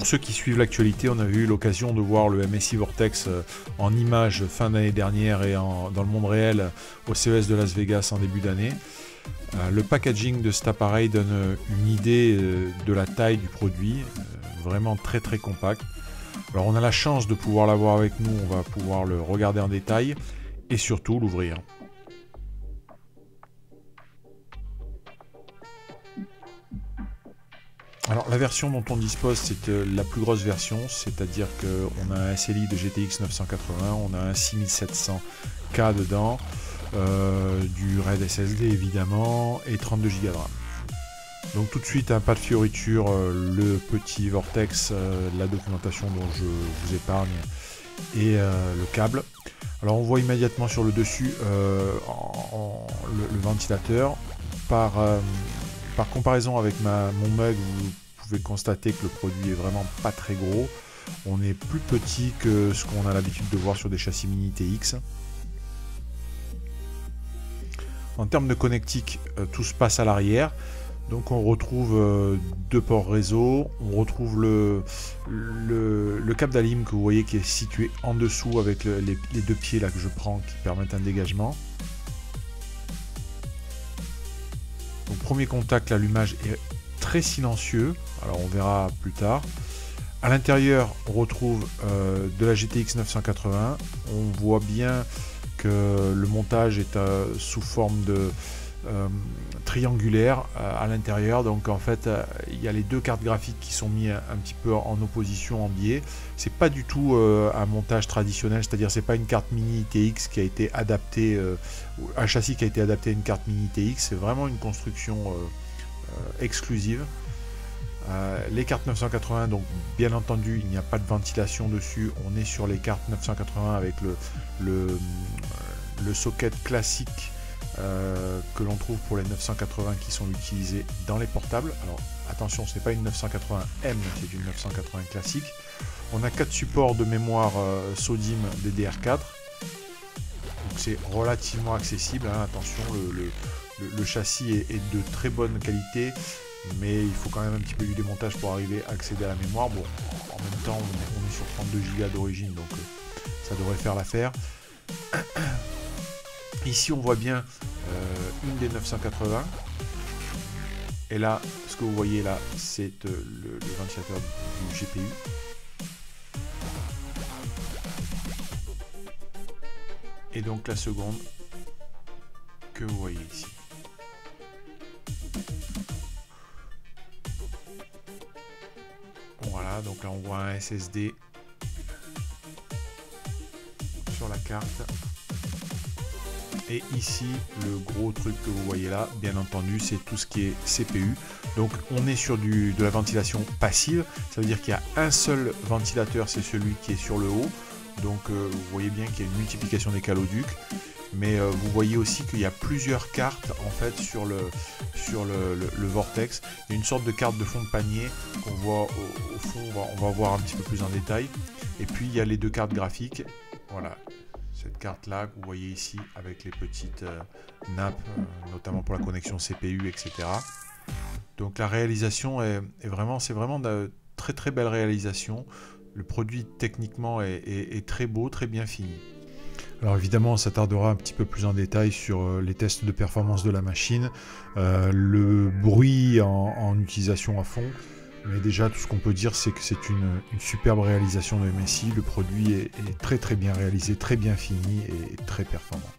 pour ceux qui suivent l'actualité, on a eu l'occasion de voir le MSI Vortex en images fin d'année dernière et dans le monde réel au CES de Las Vegas en début d'année. Le packaging de cet appareil donne une idée de la taille du produit, vraiment très très compact. Alors on a la chance de pouvoir l'avoir avec nous, on va pouvoir le regarder en détail et surtout l'ouvrir. Alors la version dont on dispose, c'est la plus grosse version, c'est-à-dire qu'on a un SLI de GTX 980, on a un 6700K dedans, du RAID SSD évidemment, et 32 Go de RAM. Donc tout de suite, pas de fioriture, le petit Vortex, la documentation dont je vous épargne, et le câble. Alors on voit immédiatement sur le dessus le ventilateur. Par comparaison avec mon mug, vous pouvez constater que le produit est vraiment pas très gros. On est plus petit que ce qu'on a l'habitude de voir sur des châssis Mini TX. En termes de connectique, tout se passe à l'arrière. Donc on retrouve deux ports réseau, on retrouve le câble d'Alim que vous voyez qui est situé en dessous avec les deux pieds là que je prends qui permettent un dégagement. Donc premier contact, l'allumage est très silencieux, alors on verra plus tard. À l'intérieur, on retrouve de la GTX 980. On voit bien que le montage est sous forme de triangulaire à l'intérieur. Donc en fait, il y a les deux cartes graphiques qui sont mises un petit peu en opposition, en biais. C'est pas du tout un montage traditionnel, c'est-à-dire c'est pas une carte Mini TX qui a été adaptée, un châssis qui a été adapté à une carte Mini TX. C'est vraiment une construction exclusive. Les cartes 980, donc bien entendu il n'y a pas de ventilation dessus, on est sur les cartes 980 avec le socket classique que l'on trouve pour les 980 qui sont utilisés dans les portables. Alors attention, ce n'est pas une 980M, c'est une 980 classique. On a 4 supports de mémoire SODIMM DDR4, donc c'est relativement accessible, hein. Attention, le châssis est de très bonne qualité, mais il faut quand même un petit peu du démontage pour arriver à accéder à la mémoire. Bon, en même temps, on est sur 32 Go d'origine, donc ça devrait faire l'affaire. Ici, on voit bien une des 980. Et là, ce que vous voyez là, c'est le ventilateur du GPU. Et donc la seconde que vous voyez ici. Voilà, donc là on voit un SSD sur la carte. Et ici, le gros truc que vous voyez là, bien entendu, c'est tout ce qui est CPU. Donc on est sur de la ventilation passive, ça veut dire qu'il y a un seul ventilateur, c'est celui qui est sur le haut. Donc vous voyez bien qu'il y a une multiplication des caloducs. Mais vous voyez aussi qu'il y a plusieurs cartes en fait sur le Vortex. Il y a une sorte de carte de fond de panier qu'on voit au fond, on va voir un petit peu plus en détail. Et puis il y a les deux cartes graphiques. Voilà, cette carte là que vous voyez ici avec les petites nappes, notamment pour la connexion CPU, etc. Donc la réalisation c'est vraiment de très très belle réalisation. Le produit techniquement est très beau, très bien fini. Alors évidemment, on s'attardera un petit peu plus en détail sur les tests de performance de la machine, le bruit en utilisation à fond. Mais déjà, tout ce qu'on peut dire, c'est que c'est une superbe réalisation de MSI. Le produit est très très bien réalisé, très bien fini et très performant.